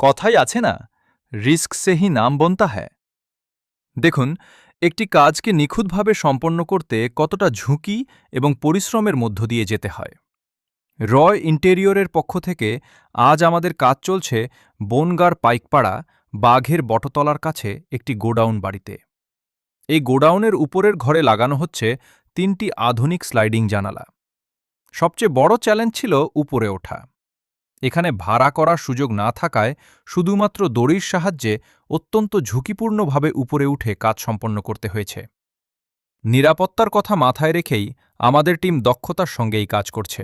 কথাই আছে না, রিস্ক সে হি নাম বনতা হ্যায়। দেখুন, একটি কাজকে নিখুঁতভাবে সম্পন্ন করতে কতটা ঝুঁকি এবং পরিশ্রমের মধ্য দিয়ে যেতে হয়। রয় ইন্টেরিয়রের পক্ষ থেকে আজ আমাদের কাজ চলছে বনগাঁর পাইকপাড়া বাঘের বটতলার কাছে একটি গোডাউন বাড়িতে। এই গোডাউনের উপরের ঘরে লাগানো হচ্ছে ৩টি আধুনিক স্লাইডিং জানালা। সবচেয়ে বড় চ্যালেঞ্জ ছিল উপরে ওঠা। এখানে ভাড়া করার সুযোগ না থাকায় শুধুমাত্র দড়ির সাহায্যে অত্যন্ত ঝুঁকিপূর্ণভাবে উপরে উঠে কাজ সম্পন্ন করতে হয়েছে। নিরাপত্তার কথা মাথায় রেখেই আমাদের টিম দক্ষতার সঙ্গে এই কাজ করছে।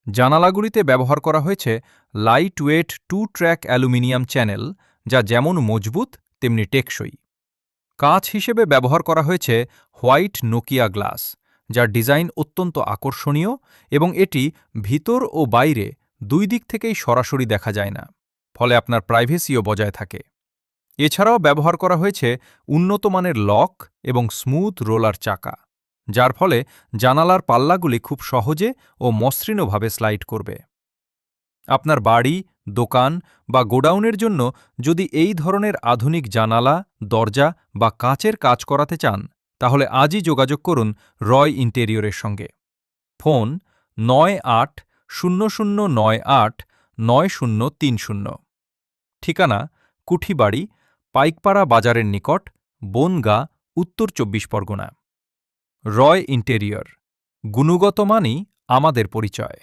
জানালাগুলিতে ব্যবহার করা হয়েছে light weight 2 track aluminium channel, যা যেমন মজবুত তেমনি টেকসই। কাঁচ হিসেবে ব্যবহার করা হয়েছে হোয়াইট নোকিয়া গ্লাস, যার ডিজাইন অত্যন্ত আকর্ষণীয় এবং এটি ভিতর ও বাইরে দুই দিক থেকেই সরাসরি দেখা যায় না, ফলে আপনার প্রাইভেসিও বজায় থাকে। এছাড়াও ব্যবহার করা হয়েছে উন্নত মানের লক এবং স্মুথ রোলার চাকা, যার ফলে জানালার পাল্লাগুলি খুব সহজে ও মসৃণভাবে স্লাইড করবে। আপনার বাড়ি, দোকান বা গোডাউনের জন্য যদি এই ধরনের আধুনিক জানালা, দরজা বা কাঁচের কাজ করাতে চান, তাহলে আজই যোগাযোগ করুন রয় ইন্টেরিয়রের সঙ্গে। ফোন 9800989030। ঠিকানা কুঠিবাড়ি, পাইকপাড়া বাজারের নিকট, বনগাঁ, উত্তর ২৪ পরগনা। রয় ইন্টেরিয়র, গুণগত মানই আমাদের পরিচয়।